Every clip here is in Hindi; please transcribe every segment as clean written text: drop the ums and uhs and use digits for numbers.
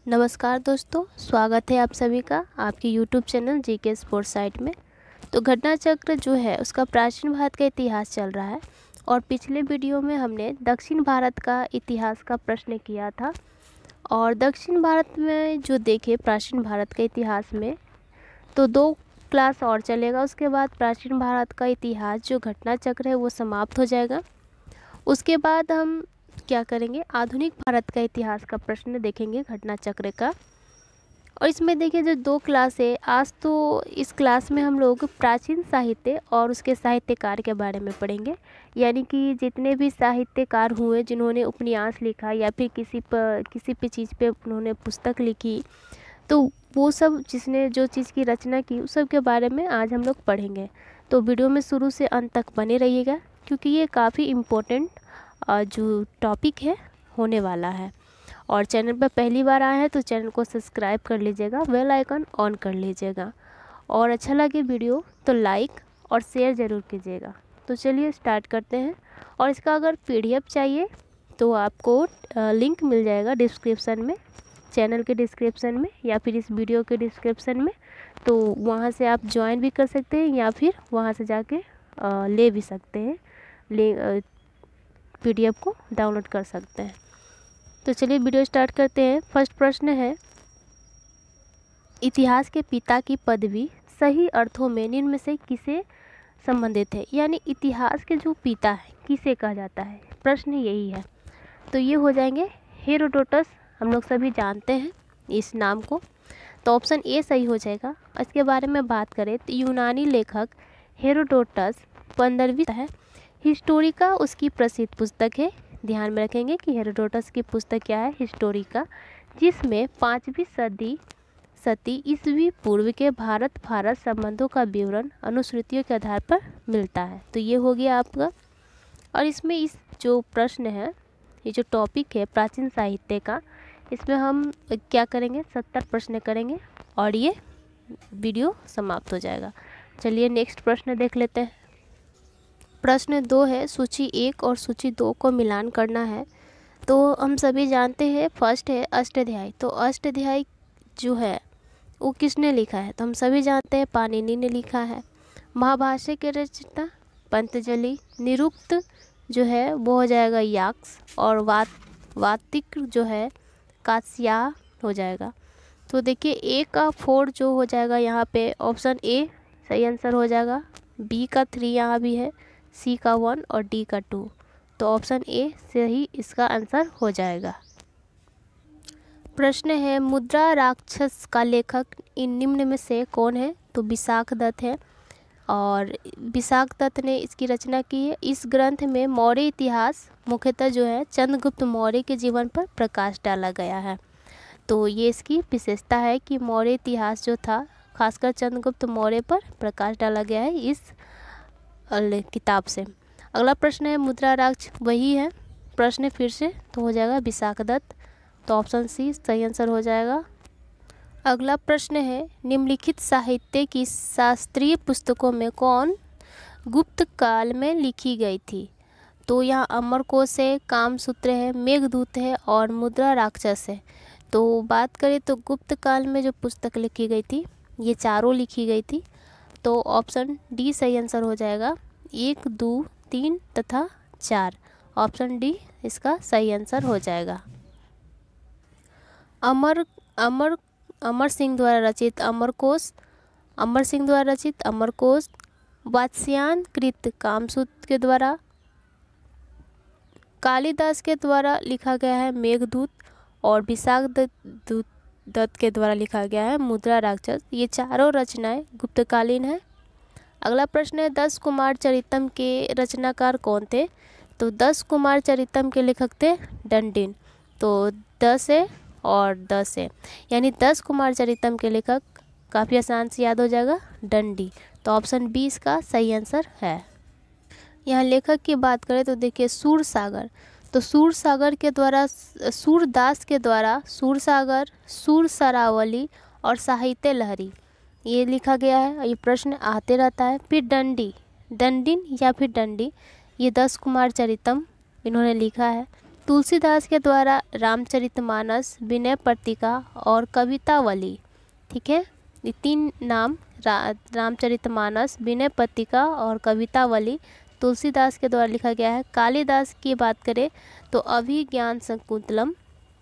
नमस्कार दोस्तों, स्वागत है आप सभी का आपके YouTube channel GK sports site में। तो घटना चक्र जो है उसका प्राचीन भारत का इतिहास चल रहा है और पिछले वीडियो में हमने दक्षिण भारत का इतिहास का प्रश्न किया था। और दक्षिण भारत में जो देखे प्राचीन भारत के इतिहास में तो 2 क्लास और चलेगा। उसके बाद प्राचीन भारत का इतिहास जो घटना चक्र है वो समाप्त हो जाएगा। उसके बाद हम क्या करेंगे, आधुनिक भारत का इतिहास का प्रश्न देखेंगे घटना चक्र का। और इसमें देखिए जो 2 क्लास है, आज तो इस क्लास में हम लोग प्राचीन साहित्य और उसके साहित्यकार के बारे में पढ़ेंगे। यानी कि जितने भी साहित्यकार हुए जिन्होंने उपन्यास लिखा या फिर किसी भी चीज़ पे उन्होंने पुस्तक लिखी, तो वो सब जिसने जो चीज़ की रचना की उस सब के बारे में आज हम लोग पढ़ेंगे। तो वीडियो में शुरू से अंत तक बने रहिएगा क्योंकि ये काफ़ी इम्पोर्टेंट जो टॉपिक है होने वाला है। और चैनल पर पहली बार आए हैं तो चैनल को सब्सक्राइब कर लीजिएगा, बेल आइकन ऑन कर लीजिएगा और अच्छा लगे वीडियो तो लाइक और शेयर ज़रूर कीजिएगा। तो चलिए स्टार्ट करते हैं। और इसका अगर PDF चाहिए तो आपको लिंक मिल जाएगा डिस्क्रिप्शन में, चैनल के डिस्क्रिप्शन में या फिर इस वीडियो के डिस्क्रिप्शन में। तो वहाँ से आप ज्वाइन भी कर सकते हैं या फिर वहाँ से जाके ले भी सकते हैं, PDF को डाउनलोड कर सकते हैं। तो चलिए वीडियो स्टार्ट करते हैं। फर्स्ट प्रश्न है, इतिहास के पिता की पदवी सही अर्थों में निम्न में से किसे संबंधित है? यानी इतिहास के जो पिता है किसे कहा जाता है, प्रश्न यही है। तो ये हो जाएंगे हेरोडोटस, हम लोग सभी जानते हैं इस नाम को। तो ऑप्शन ए सही हो जाएगा। इसके बारे में बात करें तो यूनानी लेखक हेरोडोटस 15वीं है। हिस्टोरिका उसकी प्रसिद्ध पुस्तक है। ध्यान में रखेंगे कि हेरोडोटस की पुस्तक क्या है, हिस्टोरिका, जिसमें 5वीं सदी ईस्वी पूर्व के भारत संबंधों का विवरण अनुश्रुतियों के आधार पर मिलता है। तो ये हो गया आपका। और इसमें इस जो प्रश्न है, ये जो टॉपिक है प्राचीन साहित्य का, इसमें हम क्या करेंगे, 70 प्रश्न करेंगे और ये वीडियो समाप्त हो जाएगा। चलिए नेक्स्ट प्रश्न देख लेते हैं। प्रश्न 2 है, सूची 1 और सूची 2 को मिलान करना है। तो हम सभी जानते हैं फर्स्ट है अष्टाध्यायी। तो अष्टाध्यायी जो है वो किसने लिखा है? तो हम सभी जानते हैं पाणिनि ने लिखा है। महाभाष्य के रचयिता पतंजलि। निरुक्त जो है वो हो जाएगा यास्क और वातिक जो है कात्स्या हो जाएगा। तो देखिए A का 4 जो हो जाएगा यहाँ पे ऑप्शन ए सही आंसर हो जाएगा। B का 3 यहाँ भी है, C का 1 और D का 2। तो ऑप्शन ए से ही इसका आंसर हो जाएगा। प्रश्न है, मुद्रा राक्षस का लेखक इन निम्न में से कौन है? तो विशाख दत्त है और विशाख दत्त ने इसकी रचना की है। इस ग्रंथ में मौर्य इतिहास मुख्यतः जो है चंद्रगुप्त मौर्य के जीवन पर प्रकाश डाला गया है। तो ये इसकी विशेषता है कि मौर्य इतिहास जो था खासकर चंद्रगुप्त मौर्य पर प्रकाश डाला गया है इस किताब से। अगला प्रश्न है, मुद्रा राक्षस वही है प्रश्न फिर से, तो हो जाएगा विशाख दत्त। तो ऑप्शन सी सही आंसर हो जाएगा। अगला प्रश्न है, निम्नलिखित साहित्य की शास्त्रीय पुस्तकों में कौन गुप्त काल में लिखी गई थी? तो यहाँ अमरकोश है, कामसूत्र है, मेघदूत है और मुद्रा राक्षस है। तो बात करें तो गुप्त काल में जो पुस्तक लिखी गई थी ये चारों लिखी गई थी। तो ऑप्शन डी सही आंसर हो जाएगा। 1, 2, 3 तथा 4, ऑप्शन डी इसका सही आंसर हो जाएगा। अमर सिंह द्वारा रचित अमरकोश, वात्स्यायन कृत कामसूत्र के द्वारा, कालिदास के द्वारा लिखा गया है मेघदूत और विशाख दत्त के द्वारा लिखा गया है मुद्रा राक्षस। ये चारों रचनाएं गुप्तकालीन है। अगला प्रश्न है, 10 कुमार चरितम के रचनाकार कौन थे? तो 10 कुमार चरितम के लेखक थे डंडिन। तो 10 है और 10 है, यानी 10 कुमार चरितम के लेखक काफ़ी आसान से याद हो जाएगा डंडी। तो ऑप्शन बी इसका सही आंसर है। यहाँ लेखक की बात करें तो देखिए सूरसागर। तो सूरसागर के द्वारा सूरदास के द्वारा सूरसागर, सूरसरावली और साहित्य लहरी ये लिखा गया है। ये प्रश्न आते रहता है। फिर डंडिन या फिर डंडी, ये 10 कुमार चरितम इन्होंने लिखा है। तुलसीदास के द्वारा रामचरितमानस, विनय पत्रिका और कवितावली। ठीक है, ये 3 नाम रामचरितमानस, विनय पत्रिका और कवितावली तुलसीदास के द्वारा लिखा गया है। कालिदास की बात करें तो अभिज्ञान शाकुंतलम,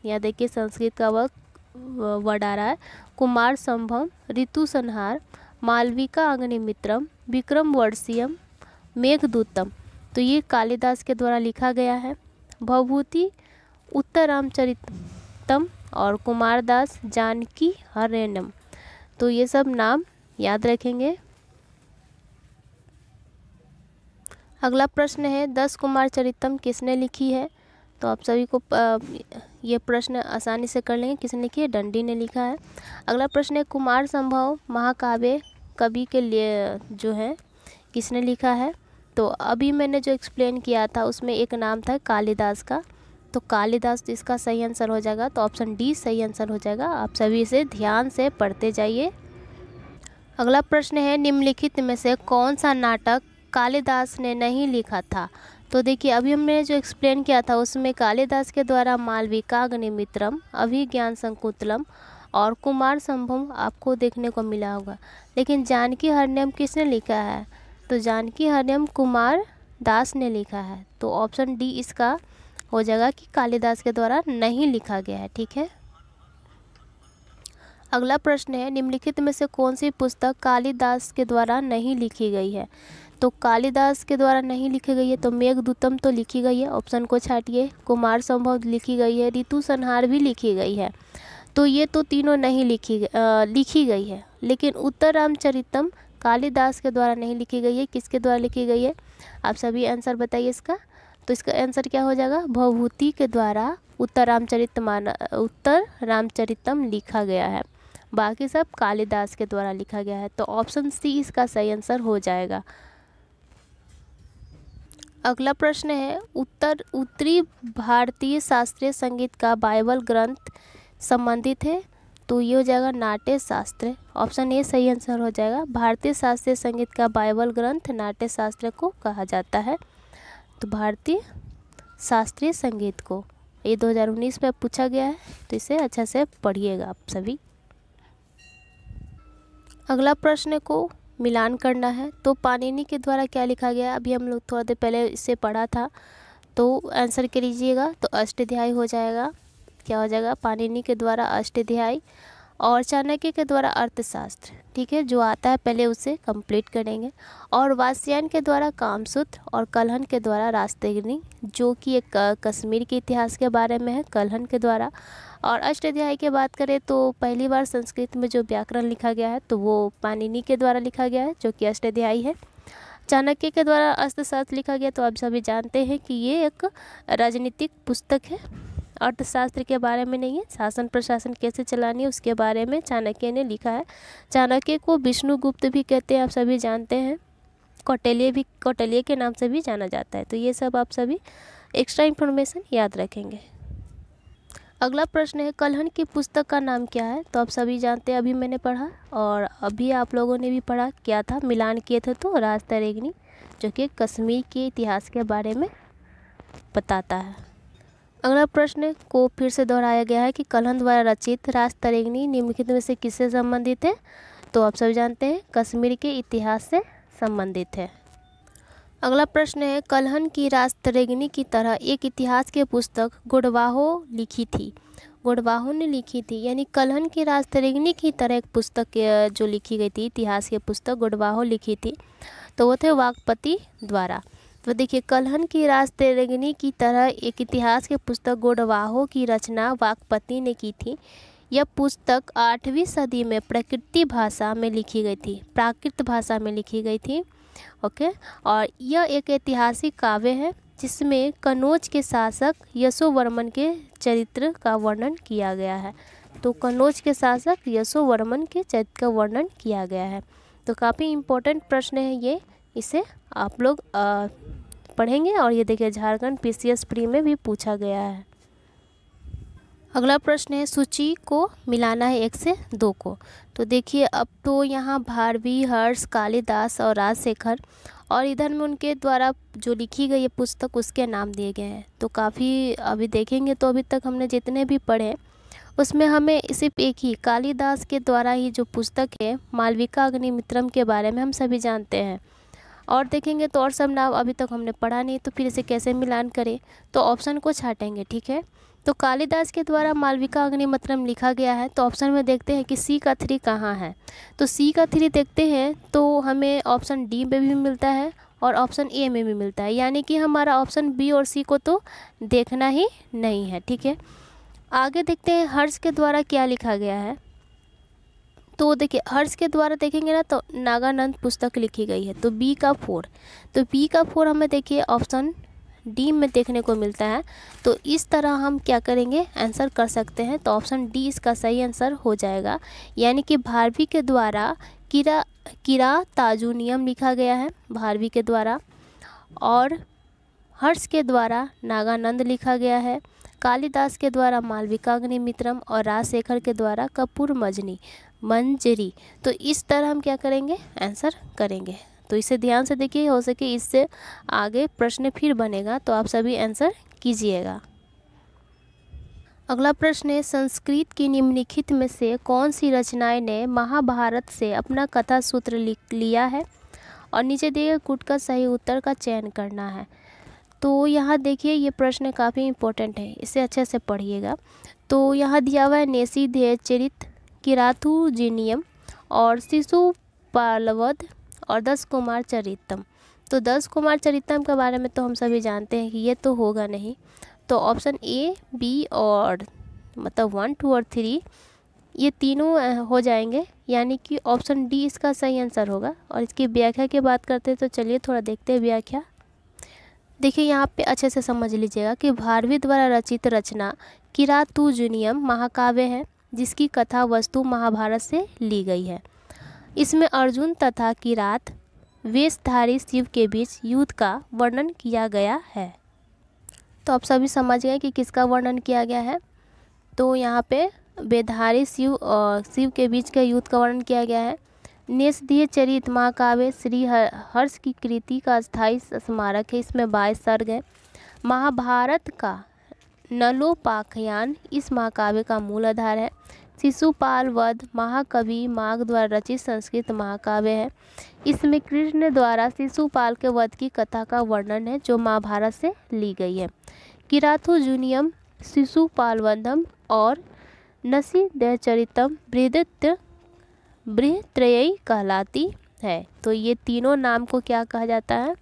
यहाँ देखिए संस्कृत का वर्ड आ रहा है, कुमार संभव, ऋतु संहार, मालविका अग्निमित्रम, विक्रम वर्षियम, मेघदूतम, तो ये कालिदास के द्वारा लिखा गया है। भवभूति, उत्तर रामचरितम और कुमारदास, जानकी हरण्यम, तो ये सब नाम याद रखेंगे। अगला प्रश्न है 10 कुमार चरितम किसने लिखी है? तो आप सभी को ये प्रश्न आसानी से कर लेंगे। किसने लिखी है? दंडी ने लिखा है। अगला प्रश्न है कुमार संभव महाकाव्य कवि के लिए जो है किसने लिखा है? तो अभी मैंने जो एक्सप्लेन किया था उसमें एक नाम था कालिदास का, तो कालिदास इसका सही आंसर हो जाएगा, तो ऑप्शन डी सही आंसर हो जाएगा। आप सभी इसे ध्यान से पढ़ते जाइए। अगला प्रश्न है निम्नलिखित में से कौन सा नाटक कालिदास ने नहीं लिखा था? तो देखिए अभी हमने जो एक्सप्लेन किया था उसमें कालिदास के द्वारा मालविका अग्निमित्रम, अभिज्ञान शाकुंतलम और कुमार संभव आपको देखने को मिला होगा, लेकिन जानकी हरण्यम किसने लिखा है? तो जानकी हरण्यम कुमार दास ने लिखा है, तो ऑप्शन डी इसका हो जाएगा कि कालिदास के द्वारा नहीं लिखा गया है। ठीक है, अगला प्रश्न है निम्नलिखित में से कौन सी पुस्तक कालिदास के द्वारा नहीं लिखी गई है? तो कालिदास के द्वारा नहीं लिखी गई है तो मेघदूतम तो लिखी गई है, ऑप्शन को छाटिए। कुमार संभव लिखी गई है, ऋतु संहार भी लिखी गई है, तो ये तो तीनों नहीं लिखी गई है। लेकिन उत्तर रामचरितम कालिदास के द्वारा नहीं लिखी गई है, किसके द्वारा लिखी गई है? आप सभी आंसर बताइए इसका। तो इसका आंसर क्या हो जाएगा? भवभूति के द्वारा उत्तर रामचरितम लिखा गया है, बाकी सब कालिदास के द्वारा लिखा गया है, तो ऑप्शन सी इसका सही आंसर हो जाएगा। अगला प्रश्न है उत्तरी भारतीय शास्त्रीय संगीत का बाइबल ग्रंथ संबंधित है? तो ये हो जाएगा नाट्य शास्त्र, ऑप्शन ए सही आंसर हो जाएगा। भारतीय शास्त्रीय संगीत का बाइबल ग्रंथ नाट्य शास्त्र को कहा जाता है, तो भारतीय शास्त्रीय संगीत को, ये 2019 में पूछा गया है, तो इसे अच्छा से पढ़िएगा आप सभी। अगला प्रश्न को मिलान करना है, तो पाणिनि के द्वारा क्या लिखा गया है? अभी हम लोग थोड़ा देर पहले इससे पढ़ा था, तो आंसर के लीजिएगा, तो अष्टाध्यायी हो जाएगा। क्या हो जाएगा? पाणिनि के द्वारा अष्टाध्यायी, और चाणक्य के द्वारा अर्थशास्त्र। ठीक है, जो आता है पहले उसे कंप्लीट करेंगे। और वात्स्यायन के द्वारा कामसूत्र, और कलहन के द्वारा रास्तेगिनी, जो कि एक कश्मीर के इतिहास के बारे में है, कलहन के द्वारा। और अष्टाध्यायी की बात करें तो पहली बार संस्कृत में जो व्याकरण लिखा गया है तो वो पाणिनि के द्वारा लिखा गया है, जो कि अष्टाध्यायी है। चाणक्य के द्वारा अर्थशास्त्र लिखा गया, तो आप सभी जानते हैं कि ये एक राजनीतिक पुस्तक है, अर्थशास्त्र के बारे में नहीं है। शासन प्रशासन कैसे चलानी है उसके बारे में चाणक्य ने लिखा है। चाणक्य को विष्णुगुप्त भी कहते हैं, आप सभी जानते हैं। कौटिल्य के नाम से भी जाना जाता है, तो ये सब आप सभी एक्स्ट्रा इन्फॉर्मेशन याद रखेंगे। अगला प्रश्न है कलहन की पुस्तक का नाम क्या है? तो आप सभी जानते हैं, अभी मैंने पढ़ा और अभी आप लोगों ने भी पढ़ा, क्या था, मिलान किए थे, तो राजतरंगिणी, जो कि कश्मीर के इतिहास के बारे में बताता है। अगला प्रश्न को फिर से दोहराया गया है कि कलहन द्वारा रचित राजतरंगिणी निम्नलिखित में से किससे संबंधित है? तो आप सभी जानते हैं कश्मीर के इतिहास से संबंधित है। अगला प्रश्न है कलहन की राजतरंगिणी की तरह एक इतिहास की पुस्तक गुड़वाहो लिखी थी। गुड़वाहो ने लिखी थी, यानी कलहन की राजतरंगिणी की तरह एक पुस्तक जो लिखी गई थी, इतिहास की पुस्तक गुड़वाहो लिखी थी, तो वो थे वाकपति द्वारा। तो देखिए कलहन की राजतरंगिणी की तरह एक इतिहास की पुस्तक गुड़वाहो की रचना वाकपति ने की थी। यह पुस्तक 8वीं सदी में प्राकृत भाषा में लिखी गई थी, प्राकृत भाषा में लिखी गई थी। ओके, और यह एक ऐतिहासिक काव्य है जिसमें कन्नौज के शासक यशोवर्मन के चरित्र का वर्णन किया गया है। तो कन्नौज के शासक यशोवर्मन के चरित्र का वर्णन किया गया है, तो काफ़ी इम्पोर्टेंट प्रश्न है ये, इसे आप लोग पढ़ेंगे। और ये देखिए झारखंड PCS प्री में भी पूछा गया है। अगला प्रश्न है, सूची को मिलाना है 1 से 2 को। तो देखिए अब तो यहाँ भारवी, हर्ष, कालिदास और राजशेखर और इधर में उनके द्वारा जो लिखी गई है पुस्तक उसके नाम दिए गए हैं। तो काफ़ी अभी देखेंगे तो अभी तक हमने जितने भी पढ़े उसमें हमें सिर्फ एक ही कालिदास के द्वारा ही जो पुस्तक है मालविका अग्निमित्रम के बारे में हम सभी जानते हैं। और देखेंगे तो और सब नाम अभी तक हमने पढ़ा नहीं, तो फिर इसे कैसे मिलान करें, तो ऑप्शन को छाटेंगे। ठीक है, तो कालिदास के द्वारा मालविका अग्निमित्रम लिखा गया है, तो ऑप्शन में देखते हैं कि सी का 3 कहाँ है। तो सी का 3 देखते हैं तो हमें ऑप्शन डी में भी मिलता है और ऑप्शन ए में भी मिलता है, यानी कि हमारा ऑप्शन बी और सी को तो देखना ही नहीं है। ठीक है, आगे देखते हैं हर्ष के द्वारा क्या लिखा गया है। तो देखिए हर्ष के द्वारा देखेंगे ना तो नागानंद पुस्तक लिखी गई है, तो बी का 4, तो बी का 4 हमें देखिए ऑप्शन डी में देखने को मिलता है। तो इस तरह हम क्या करेंगे, आंसर कर सकते हैं। तो ऑप्शन डी इसका सही आंसर हो जाएगा, यानी कि भारवी के द्वारा किरातार्जुनीयम लिखा गया है भारवी के द्वारा, और हर्ष के द्वारा नागानंद लिखा गया है, कालिदास के द्वारा मालविका अग्निमित्रम और राजशेखर के द्वारा कपूर मंजरी। तो इस तरह हम क्या करेंगे, आंसर करेंगे। तो इसे ध्यान से देखिए, हो सके इससे आगे प्रश्न फिर बनेगा तो आप सभी आंसर कीजिएगा। अगला प्रश्न है, संस्कृत की निम्नलिखित में से कौन सी रचनाएं ने महाभारत से अपना कथा सूत्र लिया है, और नीचे दिए गए कूट का सही उत्तर का चयन करना है। तो यहाँ देखिए ये प्रश्न काफ़ी इम्पोर्टेंट है, इसे अच्छे से पढ़िएगा। तो यहाँ दिया हुआ है नेसीधेय चरित, किराथुजिनियम और शिशुपालवध और 10 कुमार चरितम। तो 10 कुमार चरितम के बारे में तो हम सभी जानते हैं कि ये तो होगा नहीं, तो ऑप्शन ए, बी और मतलब 1, 2 और 3 ये तीनों हो जाएंगे, यानी कि ऑप्शन डी इसका सही आंसर होगा। और इसकी व्याख्या की बात करते हैं तो चलिए थोड़ा देखते हैं व्याख्या। देखिए यहाँ पे अच्छे से समझ लीजिएगा कि भारवी द्वारा रचित रचना किरातुजुनियम महाकाव्य है, जिसकी कथा वस्तु महाभारत से ली गई है। इसमें अर्जुन तथा किरात वेशधारी शिव के बीच युद्ध का वर्णन किया गया है। तो आप सभी समझ गए कि किसका वर्णन किया गया है। तो यहाँ पे वेशधारी शिव और शिव के बीच का युद्ध का वर्णन किया गया है। नेषधीय चरित महाकाव्य श्री हर्ष की कृति का स्थायी स्मारक है, इसमें 22 सर्ग है। महाभारत का नलोपाख्यान इस महाकाव्य का मूल आधार है। शिशुपाल वध महाकवि माघ द्वारा रचित संस्कृत महाकाव्य है। इसमें कृष्ण द्वारा शिशुपाल के वध की कथा का वर्णन है, जो महाभारत से ली गई है। किराथुजुनियम, शिशुपालवधम और नसीदेयचरितम बृहत्रयी कहलाती है। तो ये तीनों नाम को क्या कहा जाता है,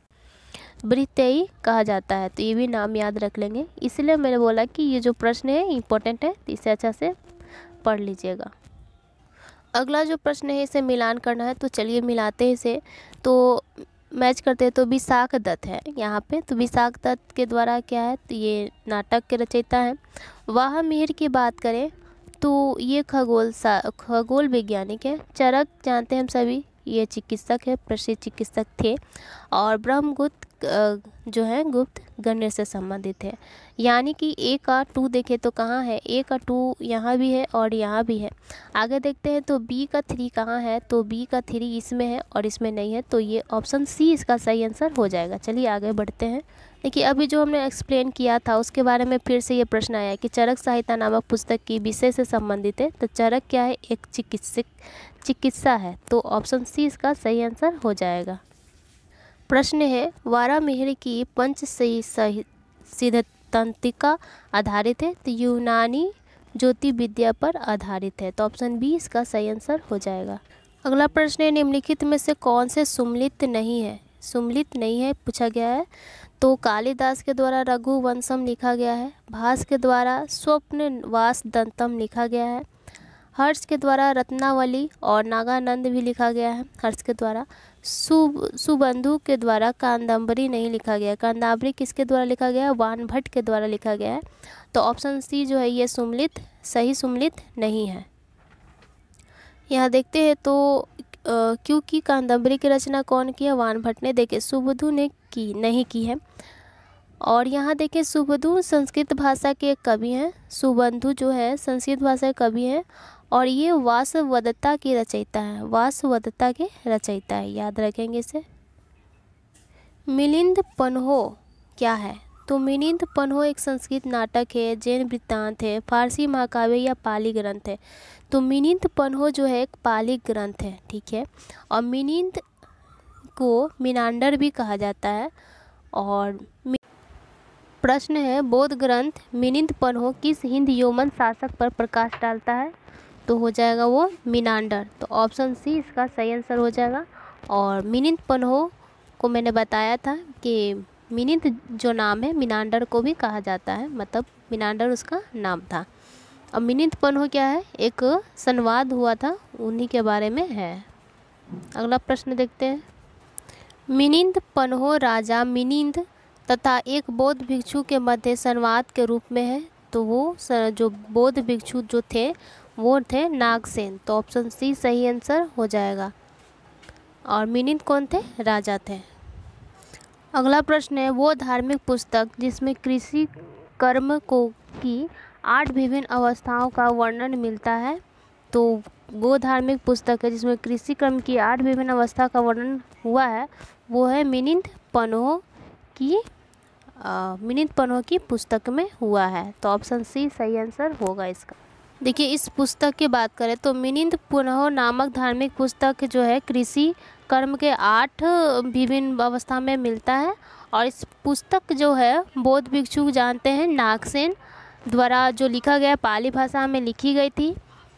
बृहत्रयी कहा जाता है। तो ये भी नाम याद रख लेंगे, इसलिए मैंने बोला कि ये जो प्रश्न है इम्पोर्टेंट है, तो इसे अच्छा से पढ़ लीजिएगा। अगला जो प्रश्न है इसे मिलान करना है, तो चलिए मिलाते हैं इसे। तो मैच करते हैं। तो विशाख दत्त है यहाँ पे, तो विशाख दत्त के द्वारा क्या है, तो ये नाटक के रचयिता हैं। वाह मिहिर की बात करें तो ये खगोल वैज्ञानिक है। चरक जानते हैं हम सभी, ये चिकित्सक है, प्रसिद्ध चिकित्सक थे। और ब्रह्मगुप्त जो है गुप्त गणित से संबंधित है, यानी कि ए का 2 देखें तो कहाँ है, ए का 2 यहाँ भी है और यहाँ भी है। आगे देखते हैं तो बी का 3 कहाँ है, तो बी का 3 इसमें है और इसमें नहीं है, तो ये ऑप्शन सी इसका सही आंसर हो जाएगा। चलिए आगे बढ़ते हैं। देखिए अभी जो हमने एक्सप्लेन किया था उसके बारे में फिर से ये प्रश्न आया कि चरक संहिता नामक पुस्तक की विषय से संबंधित है। तो चरक क्या है, एक चिकित्सा है, तो ऑप्शन सी इसका सही आंसर हो जाएगा। प्रश्न है, वारामिहिर की सिद्धांतिका आधारित है, तो यूनानी ज्योति विद्या पर आधारित है, तो ऑप्शन बी इसका सही आंसर हो जाएगा। अगला प्रश्न है, निम्नलिखित में से कौन से सुम्मिलित नहीं है पूछा गया है। तो कालिदास के द्वारा रघुवंशम लिखा गया है, भास के द्वारा स्वप्नवास दंतम लिखा गया है, हर्ष के द्वारा रत्नावली और नागानंद भी लिखा गया है हर्ष के द्वारा, सुबंधु के द्वारा कादंबरी नहीं लिखा गया। कादंबरी किसके द्वारा लिखा गया है, वानभट्ट के द्वारा लिखा गया है। तो ऑप्शन सी जो है ये सही सुम्मिलित नहीं है। यहाँ देखते हैं तो क्योंकि कादंबरी की रचना कौन की है, वानभट्ट ने। देखिए सुबंधु ने नहीं की है। और यहाँ देखिए सुबंधु संस्कृत भाषा के कवि हैं। सुबंधु जो है संस्कृत भाषा के कवि हैं और ये वासवदत्ता की रचयिता है। वासवदत्ता के रचयिता है, याद रखेंगे इसे। मिलिंद पन्हो क्या है? तो मिलिंद पन्हो एक संस्कृत नाटक है, जैन वृत्तांत है, फारसी महाकाव्य या पाली ग्रंथ है। तो मिलिंद पन्हो जो है एक पाली ग्रंथ है, ठीक है। और मिलिंद को मिनांडर भी कहा जाता है। और प्रश्न है बौद्ध ग्रंथ मिलिंद पन्हो किस हिंद यौवन शासक पर प्रकाश डालता है? तो हो जाएगा वो मिनांडर। तो ऑप्शन सी इसका सही आंसर हो जाएगा। और मिलिंद पन्हो को मैंने बताया था कि मिलिंद जो नाम है मिनांडर को भी कहा जाता है, मतलब मिनांडर उसका नाम था। अब मिलिंद पन्हो क्या है? एक संवाद हुआ था, उन्हीं के बारे में है। अगला प्रश्न देखते हैं। मिलिंद पन्हो राजा मिलिंद तथा एक बौद्ध भिक्षु के मध्य संवाद के रूप में है। तो वो जो बौद्ध भिक्षु जो थे वो थे नागसेन। तो ऑप्शन सी सही आंसर हो जाएगा। और मिलिंद कौन थे? राजा थे। अगला प्रश्न है वो धार्मिक पुस्तक जिसमें कृषि कर्म को की 8 विभिन्न अवस्थाओं का वर्णन मिलता है। तो वो धार्मिक पुस्तक है जिसमें कृषि कर्म की 8 विभिन्न अवस्था का वर्णन हुआ है, वो है मिलिंद पन्हो की पुस्तक में हुआ है। तो ऑप्शन सी सही आंसर होगा इसका। देखिए इस पुस्तक की बात करें तो मिलिंद पन्हो नामक धार्मिक पुस्तक जो है कृषि कर्म के 8 विभिन्न अवस्था में मिलता है। और इस पुस्तक जो है बौद्ध भिक्षु जानते हैं नागसेन द्वारा जो लिखा गया पाली भाषा में लिखी गई थी।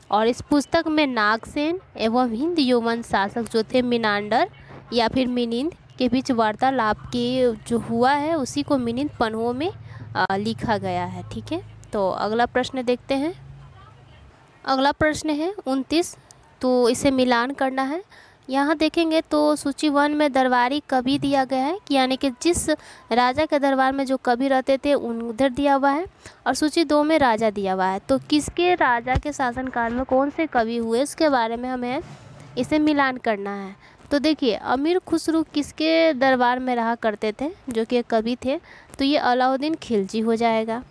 और इस पुस्तक में नागसेन एवं हिंद यौवन शासक जो थे मिनांडर या फिर मिलिंद के बीच वार्तालाप के जो हुआ है उसी को मिलिंद पन्हो में लिखा गया है, ठीक है। तो अगला प्रश्न देखते हैं। अगला प्रश्न है 29। तो इसे मिलान करना है। यहाँ देखेंगे तो सूची 1 में दरबारी कवि दिया गया है, यानी कि जिस राजा के दरबार में जो कवि रहते थे उधर दिया हुआ है। और सूची 2 में राजा दिया हुआ है। तो किसके राजा के शासनकाल में कौन से कवि हुए इसके बारे में हमें इसे मिलान करना है। तो देखिए अमीर खुसरो किसके दरबार में रहा करते थे जो कि कवि थे? तो ये अलाउद्दीन खिलजी हो जाएगा,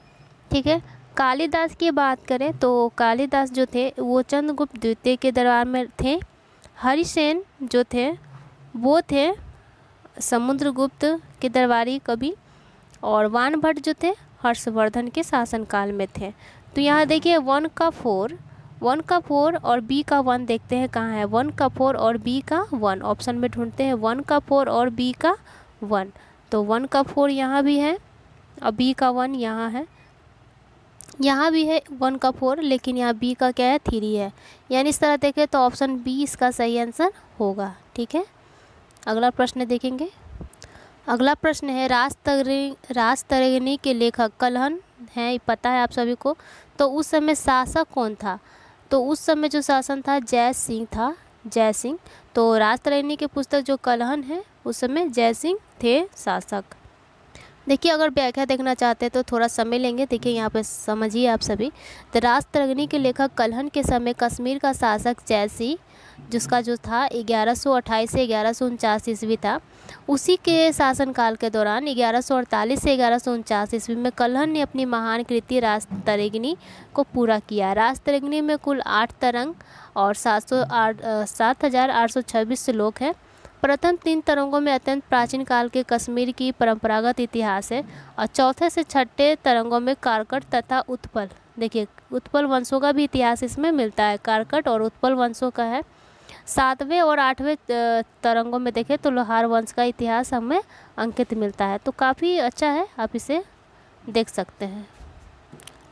ठीक है। कालिदास की बात करें तो कालिदास जो थे वो चंद्रगुप्त द्वितीय के दरबार में थे। हरिसेन जो थे वो थे समुद्रगुप्त के दरबारी कवि। और वानभट्ट जो थे हर्षवर्धन के शासनकाल में थे। तो यहाँ देखिए 1 का 4 और बी का 1 देखते हैं कहाँ है। 1 का 4 और बी का 1 ऑप्शन में ढूंढते हैं। 1 का 4 और बी का 1। तो 1 का 4 यहाँ भी है और बी का 1 यहाँ है। यहाँ भी है 1 का 4, लेकिन यहाँ बी का क्या है 3 है। यानी इस तरह देखें तो ऑप्शन बी इसका सही आंसर होगा, ठीक है। अगला प्रश्न देखेंगे। अगला प्रश्न है राजतरंगिणी के लेखक कल्हण हैं, पता है आप सभी को। तो उस समय शासक कौन था? तो उस समय जो शासन था जय सिंह था, जय सिंह। तो राजतरंगिणी की पुस्तक जो कल्हण है उस समय जय सिंह थे शासक। देखिए अगर व्याख्या देखना चाहते हैं तो थोड़ा समय लेंगे। देखिए यहाँ पे समझिए आप सभी। तो राजतरंगिणी के लेखक कल्हण के समय कश्मीर का शासक जयसिंह जिसका जो था 1128 से 1149 ईस्वी था। उसी के शासनकाल के दौरान 1148 से 1149 ईस्वी में कल्हण ने अपनी महान कृति राजतरंगिणी को पूरा किया। राजतरंगिणी में कुल 8 तरंग और 7,826 श्लोक है। प्रथम 3 तरंगों में अत्यंत प्राचीन काल के कश्मीर की परंपरागत इतिहास है और चौथे से छठे तरंगों में कारकट तथा उत्पल, देखिए उत्पल वंशों का भी इतिहास इसमें मिलता है, कारकट और उत्पल वंशों का है। 7वें और 8वें तरंगों में देखें तो लोहार वंश का इतिहास हमें अंकित मिलता है। तो काफ़ी अच्छा है, आप इसे देख सकते हैं।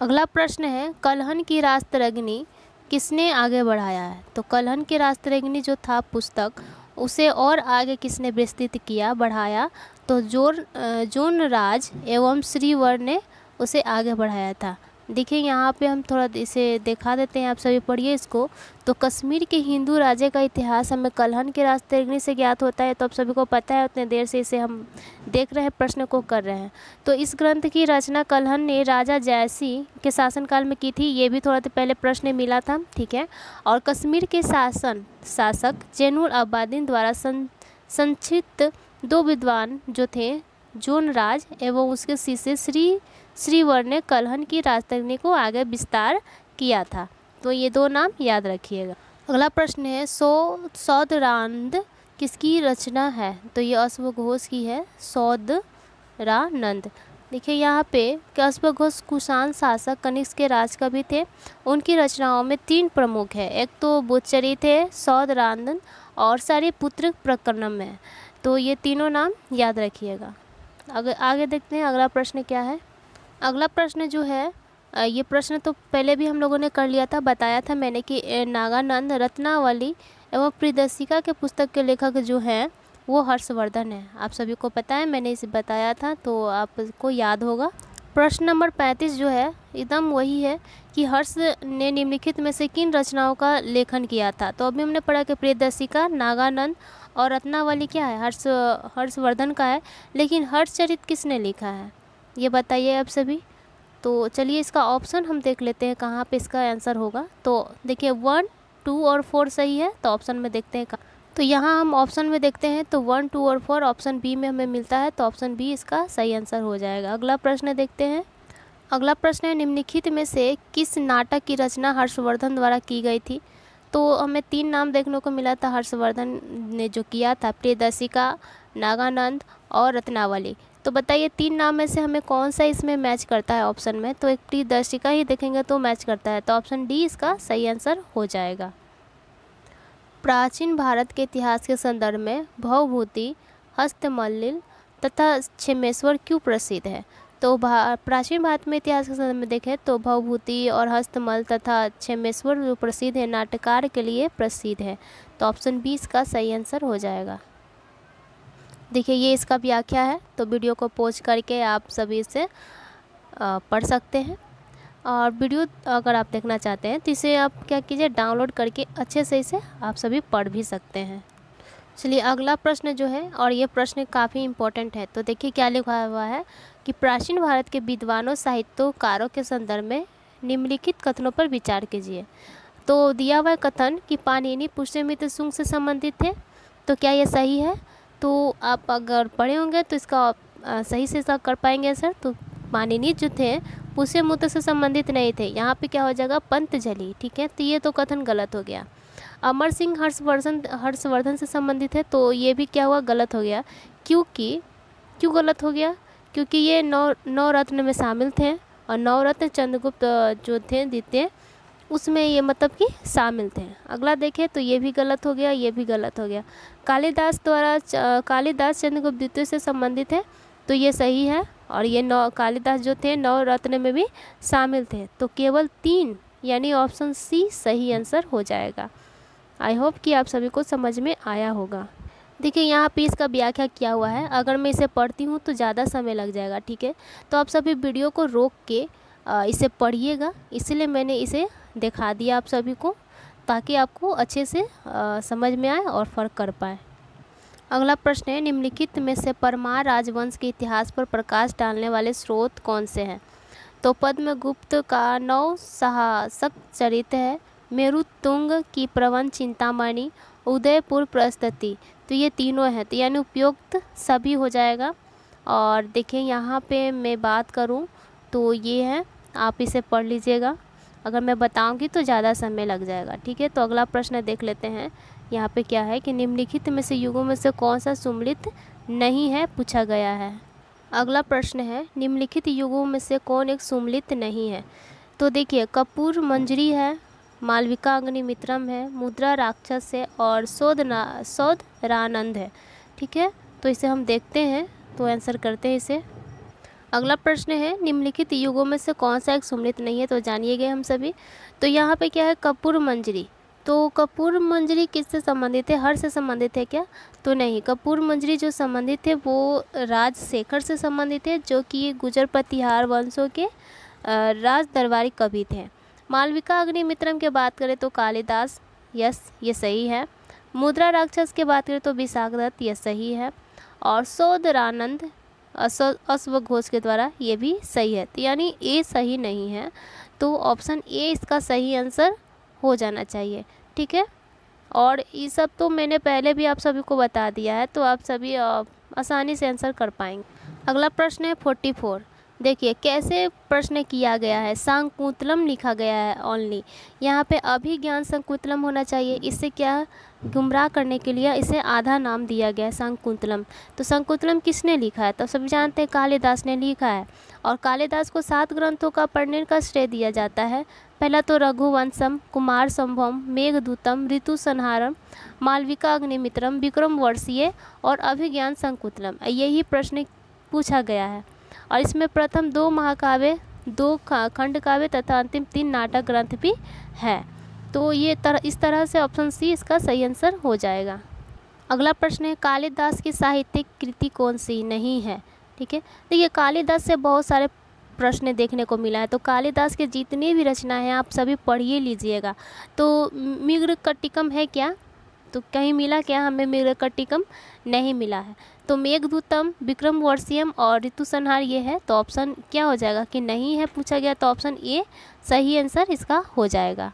अगला प्रश्न है कल्हण की राजतरंगिणी किसने आगे बढ़ाया है? तो कल्हण की राजतरंगिणी जो था पुस्तक उसे और आगे किसने विस्तृत किया, बढ़ाया? तो जोनराज एवं श्रीवर ने उसे आगे बढ़ाया था। देखिए यहाँ पे हम थोड़ा इसे दिखा देते हैं, आप सभी पढ़िए इसको। तो कश्मीर के हिंदू राज्य का इतिहास हमें कल्हण के राजतरंगिणी से ज्ञात होता है। तो आप सभी को पता है, उतने देर से इसे हम देख रहे हैं, प्रश्न को कर रहे हैं। तो इस ग्रंथ की रचना कल्हण ने राजा जयसिंह के शासनकाल में की थी। ये भी थोड़ा पहले प्रश्न मिला था, ठीक है। और कश्मीर के शासक जैनुल अब्बादीन द्वारा संक्षिप्त 2 विद्वान जो थे जोनराज एवं उसके शिष्य श्रीवर ने कलहन की राजधानी को आगे विस्तार किया था। तो ये 2 नाम याद रखिएगा। अगला प्रश्न है सौदरानंद किसकी रचना है? तो ये अश्वघोष की है, सौदरानंद। देखिए यहाँ पे कि अश्वघोष कुषाण शासक कनिष्क के राज कवि थे। उनकी रचनाओं में 3 प्रमुख है, एक तो बुद्धचरित है, सौदरानंद और सारे पुत्र प्रकरणम है। तो ये तीनों नाम याद रखिएगा। आगे देखते हैं अगला प्रश्न क्या है। अगला प्रश्न जो है ये प्रश्न तो पहले भी हम लोगों ने कर लिया था, बताया था मैंने कि नागानंद, रत्नावली एवं प्रियदर्शिका के पुस्तक के लेखक जो हैं वो हर्षवर्धन है। आप सभी को पता है, मैंने इसे बताया था तो आपको याद होगा। प्रश्न नंबर 35 जो है एकदम वही है कि हर्ष ने निम्नलिखित में से किन रचनाओं का लेखन किया था? तो अभी हमने पढ़ा कि प्रियदर्शिका, नागानंद और रत्नावली क्या है, हर्षवर्धन का है। लेकिन हर्षचरित किसने लिखा है ये बताइए आप सभी। तो चलिए इसका ऑप्शन हम देख लेते हैं कहाँ पे इसका आंसर होगा। तो देखिए 1, 2 और 4 सही है, तो ऑप्शन में देखते हैं तो यहाँ हम ऑप्शन में देखते हैं तो 1, 2 और 4 ऑप्शन बी में हमें मिलता है, तो ऑप्शन बी इसका सही आंसर हो जाएगा। अगला प्रश्न देखते हैं। अगला प्रश्न है निम्नलिखित में से किस नाटक की रचना हर्षवर्धन द्वारा की गई थी? तो हमें 3 नाम देखने को मिला था हर्षवर्धन ने जो किया था, प्रियदर्शिका, नागानंद और रत्नावली। तो बताइए 3 नाम में से हमें कौन सा इसमें मैच करता है ऑप्शन में? तो एक प्रियदर्शिका ही देखेंगे तो मैच करता है, तो ऑप्शन डी इसका सही आंसर हो जाएगा। प्राचीन भारत के इतिहास के संदर्भ में भवभूति, हस्तमल्लिल तथा क्षेमेश्वर क्यों प्रसिद्ध है? तो प्राचीन भारत में इतिहास के संदर्भ में देखें तो भवभूति और हस्तमल तथा क्षेमेश्वर जो प्रसिद्ध है नाट्यकार के लिए प्रसिद्ध है, तो ऑप्शन बी इसका सही आंसर हो जाएगा। देखिए ये इसका व्याख्या है, तो वीडियो को पॉज करके आप सभी इसे पढ़ सकते हैं। और वीडियो अगर आप देखना चाहते हैं तो इसे आप क्या कीजिए, डाउनलोड करके अच्छे से इसे आप सभी पढ़ भी सकते हैं। चलिए अगला प्रश्न जो है, और ये प्रश्न काफ़ी इम्पोर्टेंट है। तो देखिए क्या लिखा हुआ है कि प्राचीन भारत के विद्वानों साहित्यकारों के संदर्भ में निम्नलिखित कथनों पर विचार कीजिए। तो दिया हुआ कथन कि पाणिनि पुष्यमित्र शुंग से संबंधित थे, तो क्या ये सही है? तो आप अगर पढ़े होंगे तो इसका सही से कर पाएंगे सर। तो पाणिनि जो थे पुष्यमित्र से संबंधित नहीं थे, यहाँ पे क्या हो जाएगा, पंतजलि। ठीक है, तो ये तो कथन गलत हो गया। अमर सिंह हर्षवर्धन से संबंधित है, तो ये भी क्या हुआ, गलत हो गया। क्यों गलत हो गया? क्योंकि ये नौ रत्न में शामिल थे, और 9 रत्न चंद्रगुप्त जो थे द्वितीय उसमें ये मतलब कि शामिल थे। अगला देखें तो ये भी गलत हो गया, ये भी गलत हो गया। कालिदास चंद्रगुप्त द्वितीय से संबंधित है, तो ये सही है। और ये कालिदास जो थे 9 रत्न में भी शामिल थे, तो केवल 3 यानी ऑप्शन सी सही आंसर हो जाएगा। आई होप कि आप सभी को समझ में आया होगा। देखिए यहाँ पे इसका व्याख्या किया हुआ है, अगर मैं इसे पढ़ती हूँ तो ज़्यादा समय लग जाएगा। ठीक है, तो आप सभी वीडियो को रोक के इसे पढ़िएगा, इसलिए मैंने इसे दिखा दिया आप सभी को, ताकि आपको अच्छे से समझ में आए और फ़र्क कर पाए। अगला प्रश्न है निम्नलिखित में से परमार राजवंश के इतिहास पर प्रकाश डालने वाले स्रोत कौन से हैं? तो पद्मगुप्त का 9 साहसक चरित्र है, मेरुतुंग की प्रबंध चिंतामणि, उदयपुर प्रस्तुति, तो ये तीनों हैं, तो यानी उपयुक्त सभी हो जाएगा। और देखिए यहाँ पे मैं बात करूँ तो ये है, आप इसे पढ़ लीजिएगा, अगर मैं बताऊंगी तो ज़्यादा समय लग जाएगा। ठीक है, तो अगला प्रश्न देख लेते हैं। यहाँ पे क्या है कि निम्नलिखित में से युगों में से कौन सा सुम्मिलित नहीं है, पूछा गया है। अगला प्रश्न है निम्नलिखित युगों में से कौन एक सुम्मिलित नहीं है? तो देखिए कपूर मंजरी है, मालविका अग्निमित्रम है, मुद्रा राक्षस है और सौदरानंद है। ठीक है, तो इसे हम देखते हैं, तो आंसर करते हैं इसे। अगला प्रश्न है निम्नलिखित युगों में से कौन सा एक सुम्मिलित नहीं है, तो जानिएगा हम सभी। तो यहाँ पे क्या है, कपूर मंजरी। तो कपूर मंजरी किससे संबंधित है, हर से संबंधित है क्या? तो नहीं, कपूर मंजरी जो संबंधित है वो राजशेखर से संबंधित है, जो कि गुजर प्रतिहार वंशों के राज दरबारी कवि थे। मालविका अग्निमित्रम के बात करें तो कालिदास, यस ये सही है। मुद्रा राक्षस के बात करें तो विशाख दत्त, ये सही है। और सौदरानंद अश्वघोष के द्वारा, ये भी सही है। तो यानी ए सही नहीं है, तो ऑप्शन ए इसका सही आंसर हो जाना चाहिए। ठीक है, और ये सब तो मैंने पहले भी आप सभी को बता दिया है, तो आप सभी आसानी से आंसर कर पाएंगे। अगला प्रश्न है 44। देखिए कैसे प्रश्न किया गया है, संकुतलम लिखा गया है ओनली। यहाँ पे अभिज्ञान संकुतलम होना चाहिए, इससे क्या गुमराह करने के लिए इसे आधा नाम दिया गया है संकुतलम। तो संकुतलम किसने लिखा है? तो सभी जानते हैं कालिदास ने लिखा है। और कालिदास को 7 ग्रंथों का पढ़ने का श्रेय दिया जाता है। पहला तो रघुवंशम, कुमार संभवम, मेघदूतम, ऋतु संहारम, मालविका अग्निमित्रम, विक्रम वर्षीय और अभिज्ञान संकुतलम, यही प्रश्न पूछा गया है। और इसमें प्रथम 2 महाकाव्य, 2 खंड काव्य तथा अंतिम 3 नाटक ग्रंथ भी है। तो ये इस तरह से ऑप्शन सी इसका सही आंसर हो जाएगा। अगला प्रश्न है कालिदास की साहित्यिक कृति कौन सी नहीं है? ठीक है, देखिए कालिदास से बहुत सारे प्रश्न देखने को मिला है। तो कालिदास के जितनी भी रचनाएं हैं आप सभी पढ़िए लीजिएगा। तो मृगकटिकम है क्या? तो कहीं मिला क्या हमें मृगकटिकम? नहीं मिला है। तो मेघदूतम, विक्रम वर्षीयम और ऋतु संहार ये है। तो ऑप्शन क्या हो जाएगा कि नहीं है पूछा गया, तो ऑप्शन ए सही आंसर इसका हो जाएगा।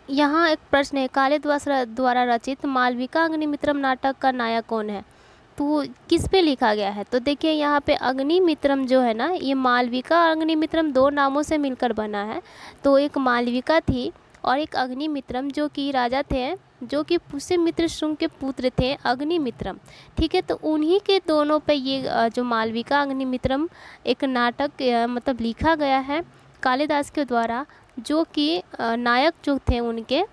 यहाँ एक प्रश्न है कालिदास द्वारा रचित मालविका अग्निमित्रम नाटक का नायक कौन है? तो किस पे लिखा गया है? तो देखिए यहाँ पे अग्निमित्रम जो है ना, ये मालविका और अग्निमित्रम 2 नामों से मिलकर बना है। तो एक मालविका थी और एक अग्निमित्रम जो कि राजा थे, जो कि पुष्यमित्र शुंग के पुत्र थे अग्निमित्रम। ठीक है, तो उन्हीं के दोनों पे ये जो मालविका अग्निमित्रम एक नाटक मतलब लिखा गया है कालिदास के द्वारा, जो कि नायक जो थे उनके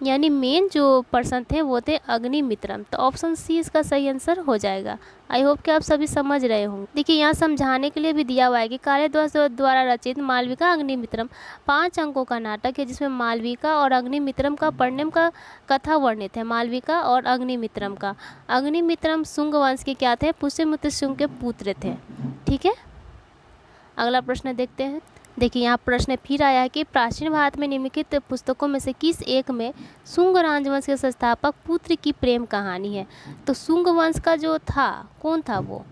यानी मेन जो पर्सन थे वो थे अग्निमित्रम। तो ऑप्शन सी इसका सही आंसर हो जाएगा। आई होप कि आप सभी समझ रहे होंगे। देखिए यहाँ समझाने के लिए भी दिया हुआ है कि कालिदास द्वारा रचित मालविका अग्निमित्रम 5 अंकों का नाटक है, जिसमें मालविका और अग्निमित्रम का परिणय का कथा वर्णित है। मालविका और अग्निमित्रम का, अग्निमित्रम शुंग वंश के क्या थे? पुष्यमित्र शुंग के पुत्र थे। ठीक है, अगला प्रश्न देखते हैं। देखिए यहाँ प्रश्न फिर आया है कि प्राचीन भारत में निम्नलिखित पुस्तकों में से किस एक में शुंग राजवंश के संस्थापक पुत्र की प्रेम कहानी है? तो शुंग वंश का जो था कौन था वो?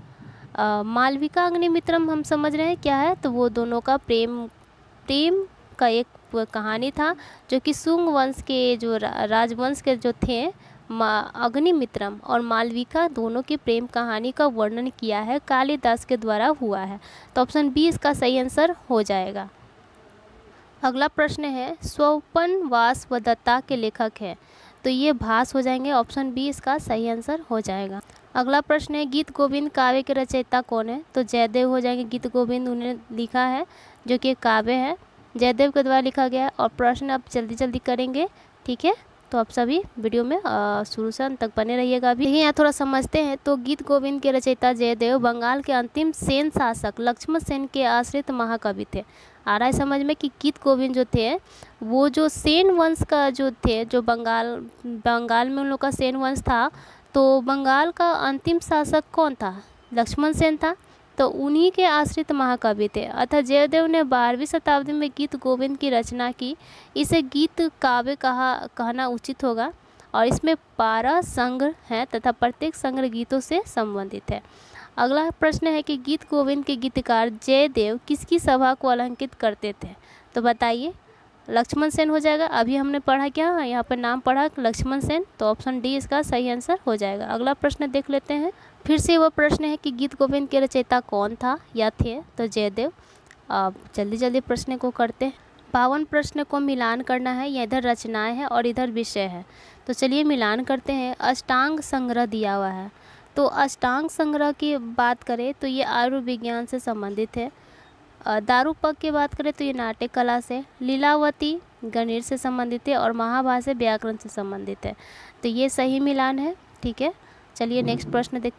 मालविका अग्निमित्रम हम समझ रहे हैं क्या है, तो वो दोनों का प्रेम का एक कहानी था, जो कि शुंग वंश के जो राजवंश के जो थे अग्निमित्रम और मालविका दोनों की प्रेम कहानी का वर्णन किया है कालिदास के द्वारा हुआ है। तो ऑप्शन बी इसका सही आंसर हो जाएगा। अगला प्रश्न है स्वपनवास व दत्ता के लेखक है? तो ये भास हो जाएंगे। ऑप्शन बी इसका सही आंसर हो जाएगा। अगला प्रश्न है गीत गोविंद काव्य के रचयिता कौन है? तो जयदेव हो जाएंगे। गीत गोविंद उन्हें लिखा है, जो कि एक काव्य है, जयदेव के द्वारा लिखा गया है। और प्रश्न आप जल्दी जल्दी करेंगे, ठीक है? तो आप सभी वीडियो में शुरू से अंत तक बने रहिएगा। अभी यहाँ थोड़ा समझते हैं। तो गीत गोविंद के रचयिता जयदेव बंगाल के अंतिम सेन शासक लक्ष्मण सेन के आश्रित महाकवि थे। आ रहा है समझ में कि गीत गोविंद जो थे वो जो सेन वंश का जो थे, जो बंगाल में उन लोग का सेन वंश था। तो बंगाल का अंतिम शासक कौन था? लक्ष्मण सेन था। तो उन्हीं के आश्रित महाकवि थे। अतः जयदेव ने 12वीं शताब्दी में गीत गोविंद की रचना की। इसे गीत काव्य कहना उचित होगा। और इसमें 12 संग्रह हैं तथा प्रत्येक संग्रह गीतों से संबंधित है। अगला प्रश्न है कि गीत गोविंद के गीतकार जयदेव किसकी सभा को अलंकृत करते थे? तो बताइए। लक्ष्मण सेन हो जाएगा। अभी हमने पढ़ा क्या, यहाँ पर नाम पढ़ा लक्ष्मण सेन। तो ऑप्शन डी इसका सही आंसर हो जाएगा। अगला प्रश्न देख लेते हैं। फिर से वह प्रश्न है कि गीत गोविंद के रचयिता कौन था या थे? तो जयदेव। अब जल्दी जल्दी प्रश्न को करते हैं। 52 प्रश्न को मिलान करना है। या इधर रचनाएं है और इधर विषय है। तो चलिए मिलान करते हैं। अष्टांग संग्रह दिया हुआ है। तो अष्टांग संग्रह की बात करें तो ये आयुर्विज्ञान से संबंधित है। दारूपक की बात करें तो ये नाट्य कला से, लीलावती गणित से संबंधित है और महाभाष्य व्याकरण से संबंधित है। तो ये सही मिलान है। ठीक है, चलिए नेक्स्ट प्रश्न देख।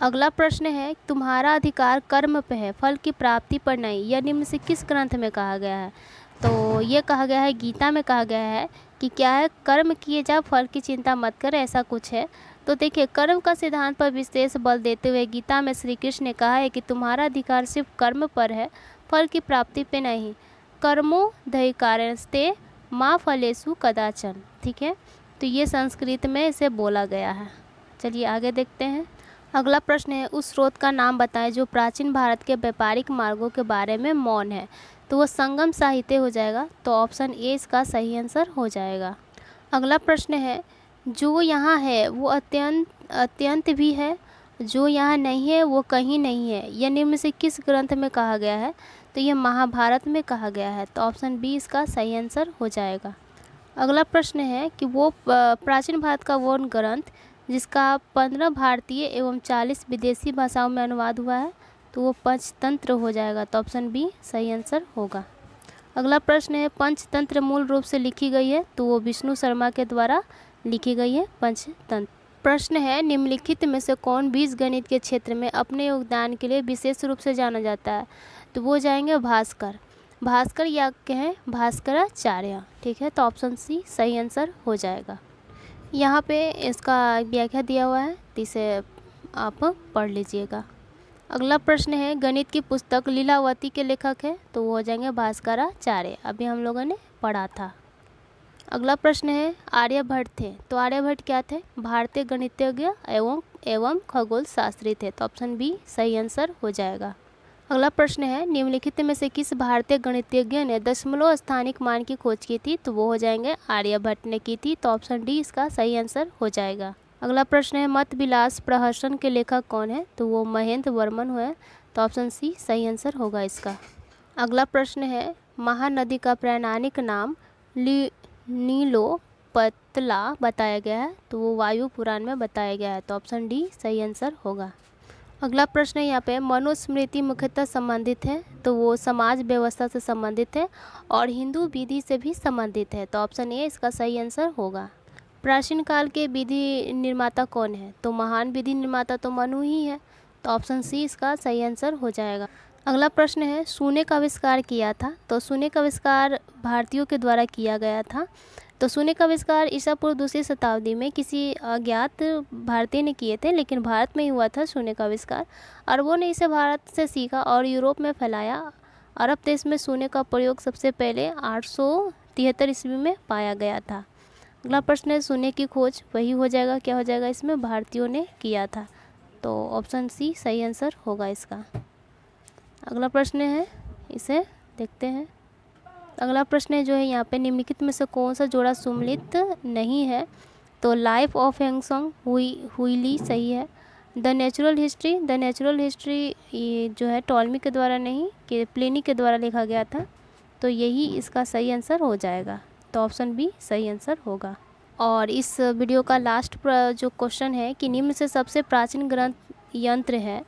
अगला प्रश्न है तुम्हारा अधिकार कर्म पे है, फल की प्राप्ति पर नहीं। यह निम्न से किस ग्रंथ में कहा गया है? तो ये कहा गया है, गीता में कहा गया है कि क्या है, कर्म किए जा फल की चिंता मत कर, ऐसा कुछ है। तो देखिए कर्म का सिद्धांत पर विशेष बल देते हुए गीता में श्री कृष्ण ने कहा है कि तुम्हारा अधिकार सिर्फ कर्म पर है, फल की प्राप्ति पे नहीं। कर्मो दैकार्यस्ते माँ फलेषु कदाचन। ठीक है, तो ये संस्कृत में इसे बोला गया है। चलिए आगे देखते हैं। अगला प्रश्न है उस स्रोत का नाम बताएं जो प्राचीन भारत के व्यापारिक मार्गों के बारे में मौन है। तो वो संगम साहित्य हो जाएगा। तो ऑप्शन ए इसका सही आंसर हो जाएगा। अगला प्रश्न है जो यहाँ है वो अत्यंत भी है जो यहाँ नहीं है वो कहीं नहीं है, यह निम्न में से किस ग्रंथ में कहा गया है? तो यह महाभारत में कहा गया है। तो ऑप्शन बी इसका सही आंसर हो जाएगा। अगला प्रश्न है कि वो प्राचीन भारत का वो ग्रंथ जिसका 15 भारतीय एवं 40 विदेशी भाषाओं में अनुवाद हुआ है, तो वो पंचतंत्र हो जाएगा। तो ऑप्शन बी सही आंसर होगा। अगला प्रश्न है पंचतंत्र मूल रूप से लिखी गई है, तो वो विष्णु शर्मा के द्वारा लिखी गई है पंचतंत्र। प्रश्न है निम्नलिखित में से कौन बीजगणित के क्षेत्र में अपने योगदान के लिए विशेष रूप से जाना जाता है? तो वो जाएंगे भास्कर या कहें भास्कराचार्य। ठीक है, तो ऑप्शन सी सही आंसर हो जाएगा। यहाँ पे इसका व्याख्या दिया हुआ है, तो इसे आप पढ़ लीजिएगा। अगला प्रश्न है गणित की पुस्तक लीलावती के लेखक है, तो वो हो जाएंगे भास्कराचार्य। अभी हम लोगों ने पढ़ा था। अगला प्रश्न है आर्यभट्ट थे, तो आर्यभट्ट क्या थे? भारतीय गणितज्ञ एवं खगोल शास्त्री थे। तो ऑप्शन बी सही आंसर हो जाएगा। अगला प्रश्न है निम्नलिखित में से किस भारतीय गणितज्ञ ने दशमलव स्थानिक मान की खोज की थी? तो वो हो जाएंगे आर्यभट्ट ने की थी। तो ऑप्शन डी इसका सही आंसर हो जाएगा। अगला प्रश्न है मत विलास प्रहसन के लेखक कौन है? तो वो महेंद्र वर्मन हुए। तो ऑप्शन सी सही आंसर होगा इसका। अगला प्रश्न है महानदी का वैज्ञानिक नाम नीलोपतला बताया गया है, तो वो वायु पुराण में बताया गया है। तो ऑप्शन डी सही आंसर होगा। अगला प्रश्न है यहाँ पे मनुस्मृति मुख्यतः संबंधित है, तो वो समाज व्यवस्था से संबंधित है और हिंदू विधि से भी संबंधित है। तो ऑप्शन ए इसका सही आंसर होगा। प्राचीन काल के विधि निर्माता कौन है? तो महान विधि निर्माता तो मनु ही है। तो ऑप्शन सी इसका सही आंसर हो जाएगा। अगला प्रश्न है शून्य का आविष्कार किया था, तो शून्य का आविष्कार भारतीयों के द्वारा किया गया था। तो शून्य का आविष्कार ईसा पूर्व 2वीं शताब्दी में किसी अज्ञात भारतीय ने किए थे, लेकिन भारत में ही हुआ था शून्य का आविष्कार। अरबों ने इसे भारत से सीखा और यूरोप में फैलाया। अरब देश में शून्य का प्रयोग सबसे पहले 873 ईस्वी में पाया गया था। अगला प्रश्न है शून्य की खोज वही हो जाएगा, क्या हो जाएगा इसमें? भारतीयों ने किया था। तो ऑप्शन सी सही आंसर होगा इसका। अगला प्रश्न है, इसे देखते हैं। अगला प्रश्न है जो है यहाँ पे निम्नलिखित में से कौन सा जोड़ा सम्मिलित नहीं है? तो लाइफ ऑफ हैंगसोंग हुईली सही है। द नेचुरल हिस्ट्री ये जो है टॉलमी के द्वारा नहीं कि प्लिनी के द्वारा लिखा गया था। तो यही इसका सही आंसर हो जाएगा। तो ऑप्शन बी सही आंसर होगा। और इस वीडियो का लास्ट जो क्वेश्चन है कि निम्न से सबसे प्राचीन ग्रंथ यंत्र है,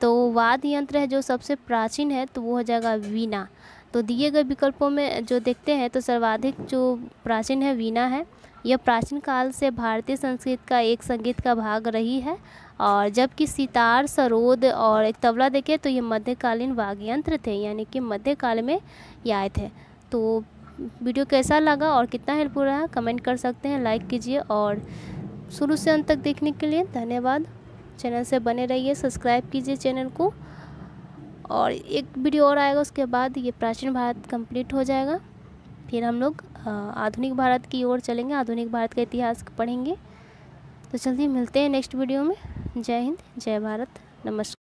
तो वाद्य यंत्र है जो सबसे प्राचीन है, तो वो हो जाएगा वीणा। तो दिए गए विकल्पों में जो देखते हैं तो सर्वाधिक जो प्राचीन है वीणा है। यह प्राचीन काल से भारतीय संस्कृति का एक संगीत का भाग रही है। और जबकि सितार, सरोद और एक तबला देखें तो ये मध्यकालीन वाद्य यंत्र थे, यानी कि मध्यकाल में ये आए थे। तो वीडियो कैसा लगा और कितना हेल्पफुल रहा कमेंट कर सकते हैं, लाइक कीजिए और शुरू से अंत तक देखने के लिए धन्यवाद। चैनल से बने रहिए, सब्सक्राइब कीजिए चैनल को। और एक वीडियो और आएगा, उसके बाद ये प्राचीन भारत कंप्लीट हो जाएगा। फिर हम लोग आधुनिक भारत की ओर चलेंगे, आधुनिक भारत का इतिहास पढ़ेंगे। तो जल्दी मिलते हैं नेक्स्ट वीडियो में। जय हिंद, जय भारत, नमस्कार।